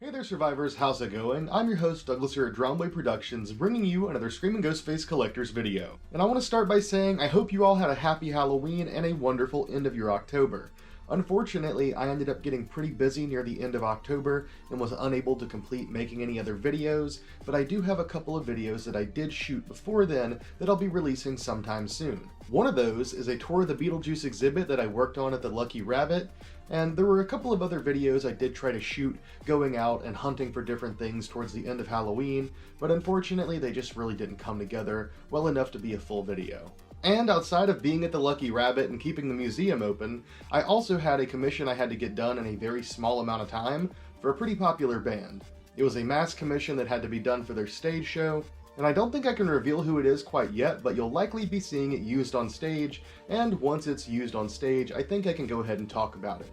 Hey there, survivors, how's it going? I'm your host, Douglas here at Dromway Productions, bringing you another Screaming Ghostface Collector's video. And I want to start by saying I hope you all had a happy Halloween and a wonderful end of your October. Unfortunately, I ended up getting pretty busy near the end of October and was unable to complete making any other videos, but I do have a couple of videos that I did shoot before then that I'll be releasing sometime soon. One of those is a tour of the Beetlejuice exhibit that I worked on at the Lucky Rabbit, and there were a couple of other videos I did try to shoot going out and hunting for different things towards the end of Halloween, but unfortunately they just really didn't come together well enough to be a full video. And outside of being at the Lucky Rabbit and keeping the museum open, I also had a commission I had to get done in a very small amount of time for a pretty popular band. It was a mask commission that had to be done for their stage show, and I don't think I can reveal who it is quite yet, but you'll likely be seeing it used on stage, and once it's used on stage, I think I can go ahead and talk about it.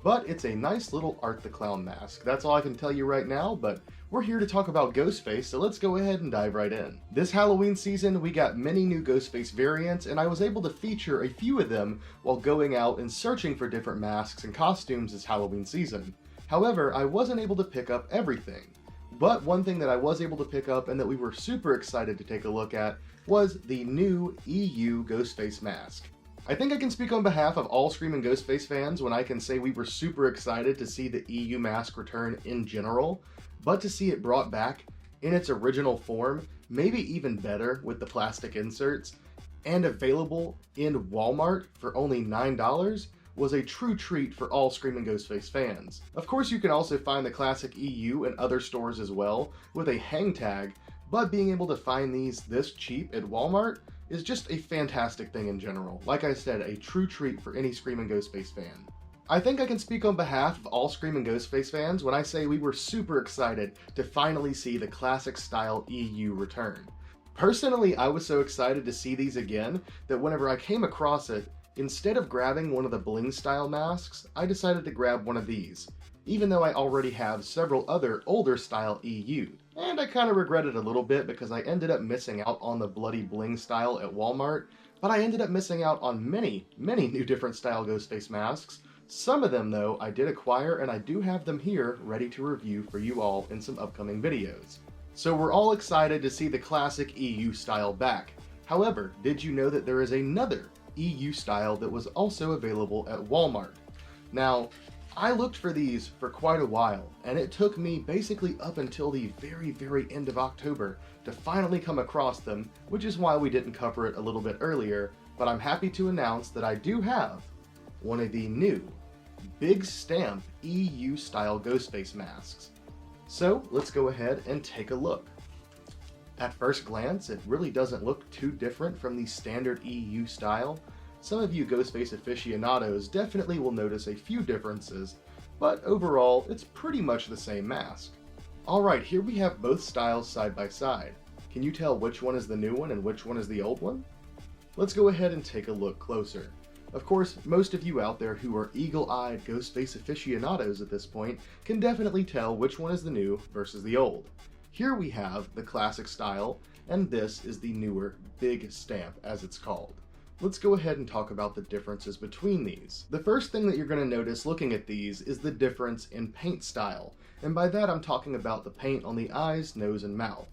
But it's a nice little Art the Clown mask. That's all I can tell you right now, but we're here to talk about Ghostface, so let's go ahead and dive right in. This Halloween season, we got many new Ghostface variants, and I was able to feature a few of them while going out and searching for different masks and costumes this Halloween season. However, I wasn't able to pick up everything. But one thing that I was able to pick up and that we were super excited to take a look at was the new EU Ghostface Mask. I think I can speak on behalf of all Screaming Ghostface fans when I can say we were super excited to see the EU mask return in general, but to see it brought back in its original form, maybe even better with the plastic inserts, and available in Walmart for only $9 was a true treat for all Screaming Ghostface fans. Of course, you can also find the classic EU in other stores as well with a hang tag, but being able to find these this cheap at Walmart is just a fantastic thing in general. Like I said, a true treat for any Screaming Ghostface fan. I think I can speak on behalf of all Screaming Ghostface fans when I say we were super excited to finally see the classic style EU return. Personally, I was so excited to see these again that whenever I came across it, instead of grabbing one of the bling style masks, I decided to grab one of these, even though I already have several other older style EU. And I kind of regret it a little bit because I ended up missing out on the bloody bling style at Walmart, but I ended up missing out on many new different style Ghostface masks. Some of them though I did acquire, and I do have them here ready to review for you all in some upcoming videos. So we're all excited to see the classic EU style back. However, did you know that there is another EU style that was also available at Walmart? Now, I looked for these for quite a while, and it took me basically up until the very end of October to finally come across them, which is why we didn't cover it a little bit earlier, but I'm happy to announce that I do have one of the new Big Stamp EU style Ghostface masks. So let's go ahead and take a look. At first glance, it really doesn't look too different from the standard EU style. Some of you Ghostface aficionados definitely will notice a few differences, but overall, it's pretty much the same mask. Alright, here we have both styles side by side. Can you tell which one is the new one and which one is the old one? Let's go ahead and take a look closer. Of course, most of you out there who are eagle-eyed Ghostface aficionados at this point can definitely tell which one is the new versus the old. Here we have the classic style, and this is the newer Big Stamp as it's called. Let's go ahead and talk about the differences between these. The first thing that you're going to notice looking at these is the difference in paint style, and by that I'm talking about the paint on the eyes, nose, and mouth.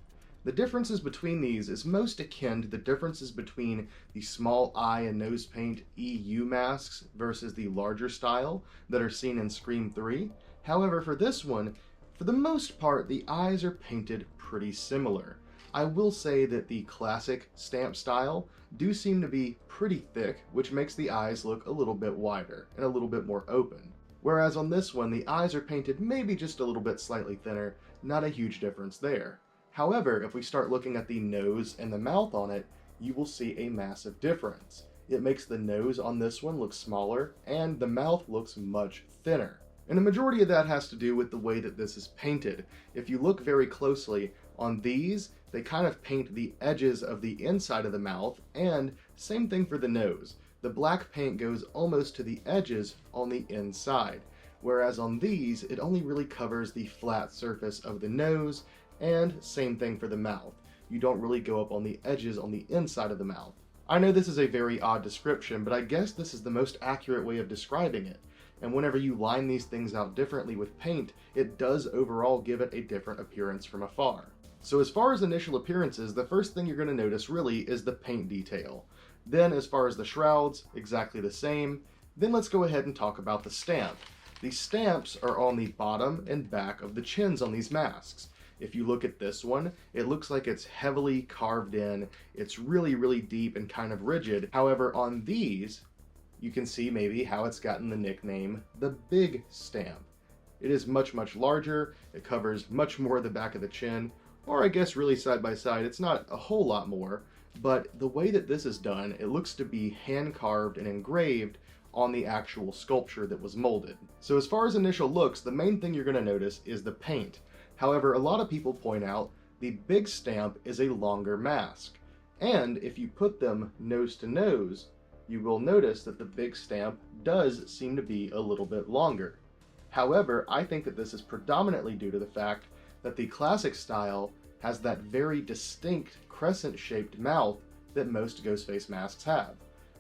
The differences between these is most akin to the differences between the small eye and nose paint EU masks versus the larger style that are seen in Scream 3. However, for this one, for the most part, the eyes are painted pretty similar. I will say that the classic stamp style do seem to be pretty thick, which makes the eyes look a little bit wider and a little bit more open. Whereas on this one, the eyes are painted maybe just a little bit slightly thinner, not a huge difference there. However, if we start looking at the nose and the mouth on it, you will see a massive difference. It makes the nose on this one look smaller, and the mouth looks much thinner. And the majority of that has to do with the way that this is painted. If you look very closely on these, they kind of paint the edges of the inside of the mouth, and same thing for the nose. The black paint goes almost to the edges on the inside, whereas on these, it only really covers the flat surface of the nose, and same thing for the mouth. You don't really go up on the edges on the inside of the mouth. I know this is a very odd description, but I guess this is the most accurate way of describing it. and whenever you line these things out differently with paint, it does overall give it a different appearance from afar. So as far as initial appearances, the first thing you're going to notice really is the paint detail. Then as far as the shrouds, exactly the same. Then let's go ahead and talk about the stamp. These stamps are on the bottom and back of the chins on these masks. If you look at this one, it looks like it's heavily carved in. It's really, really deep and kind of rigid. However, on these, you can see maybe how it's gotten the nickname, the Big Stamp. It is much, much larger. It covers much more of the back of the chin, or I guess really side by side, it's not a whole lot more, but the way that this is done, it looks to be hand carved and engraved on the actual sculpture that was molded. So as far as initial looks, the main thing you're going to notice is the paint. However, a lot of people point out the Big Stamp is a longer mask. And if you put them nose to nose, you will notice that the Big Stamp does seem to be a little bit longer. However, I think that this is predominantly due to the fact that the classic style has that very distinct crescent-shaped mouth that most Ghostface masks have,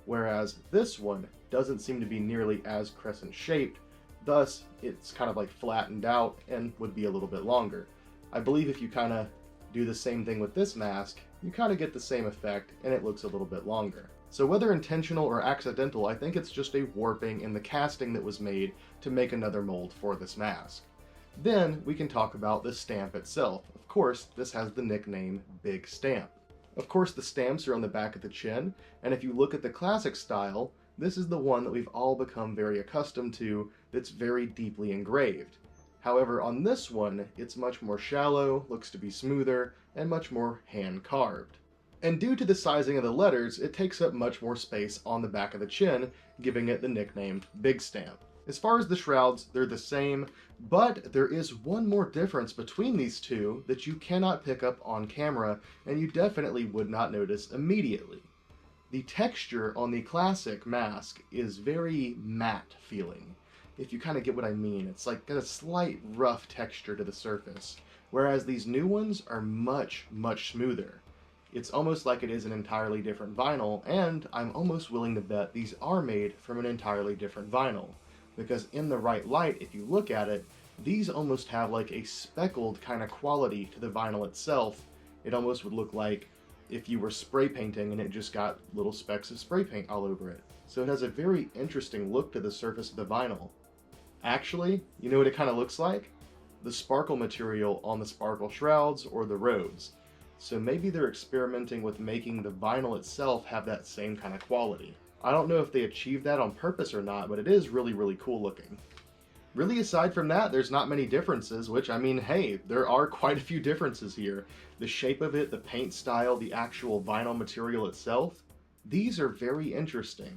whereas this one doesn't seem to be nearly as crescent-shaped, thus it's kind of like flattened out and would be a little bit longer. I believe if you kind of do the same thing with this mask, you kind of get the same effect and it looks a little bit longer. So whether intentional or accidental, I think it's just a warping in the casting that was made to make another mold for this mask. Then we can talk about the stamp itself. Of course, this has the nickname Big Stamp. Of course, the stamps are on the back of the chin, and if you look at the classic style, this is the one that we've all become very accustomed to that's very deeply engraved. However, on this one, it's much more shallow, looks to be smoother, and much more hand-carved. And due to the sizing of the letters, it takes up much more space on the back of the chin, giving it the nickname Big Stamp. As far as the shrouds, they're the same, but there is one more difference between these two that you cannot pick up on camera, and you definitely would not notice immediately. The texture on the classic mask is very matte feeling. If you kind of get what I mean, it's like got a slight rough texture to the surface, whereas these new ones are much, much smoother. It's almost like it is an entirely different vinyl, and I'm almost willing to bet these are made from an entirely different vinyl. Because in the right light, if you look at it, these almost have like a speckled kind of quality to the vinyl itself. It almost would look like if you were spray painting and it just got little specks of spray paint all over it. So it has a very interesting look to the surface of the vinyl. Actually, you know what it kind of looks like? The sparkle material on the sparkle shrouds or the robes. So maybe they're experimenting with making the vinyl itself have that same kind of quality. I don't know if they achieved that on purpose or not, but it is really, really cool looking. Really, aside from that, there's not many differences, which, I mean, hey, there are quite a few differences here. The shape of it, the paint style, the actual vinyl material itself, these are very interesting.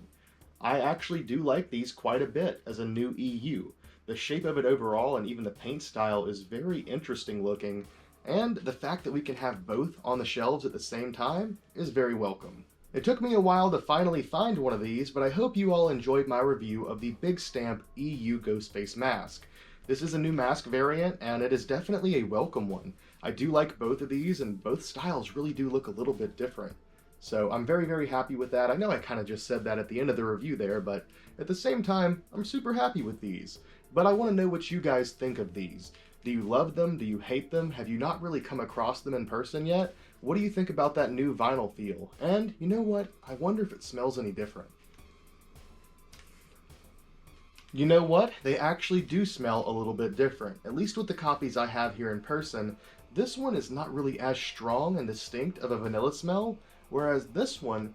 I actually do like these quite a bit as a new EU. The shape of it overall and even the paint style is very interesting looking, and the fact that we can have both on the shelves at the same time is very welcome. It took me a while to finally find one of these, but I hope you all enjoyed my review of the Big Stamp EU Ghostface Mask. This is a new mask variant, and it is definitely a welcome one. I do like both of these, and both styles really do look a little bit different. So I'm very, very happy with that. I know I kind of just said that at the end of the review there, but at the same time, I'm super happy with these. But I want to know what you guys think of these. Do you love them? Do you hate them? Have you not really come across them in person yet? What do you think about that new vinyl feel? And you know what? I wonder if it smells any different. You know what? They actually do smell a little bit different. At least with the copies I have here in person, this one is not really as strong and distinct of a vanilla smell, whereas this one,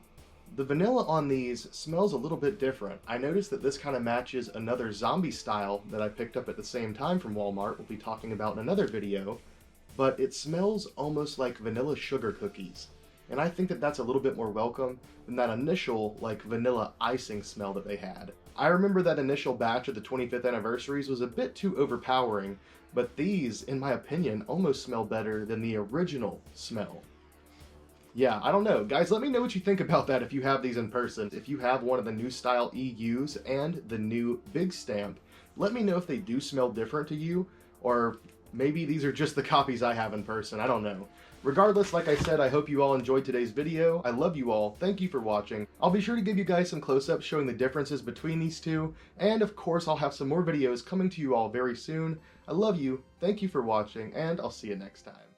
the vanilla on these smells a little bit different. I noticed that this kind of matches another zombie style that I picked up at the same time from Walmart, we'll be talking about in another video, but it smells almost like vanilla sugar cookies. And I think that that's a little bit more welcome than that initial, like, vanilla icing smell that they had. I remember that initial batch of the 25th anniversaries was a bit too overpowering, but these, in my opinion, almost smell better than the original smell. Yeah, I don't know. Guys, let me know what you think about that if you have these in person. If you have one of the new style EUs and the new Big Stamp, let me know if they do smell different to you, or Maybe these are just the copies I have in person, I don't know. Regardless, like I said, I hope you all enjoyed today's video. I love you all, thank you for watching. I'll be sure to give you guys some close-ups showing the differences between these two, and of course I'll have some more videos coming to you all very soon. I love you, thank you for watching, and I'll see you next time.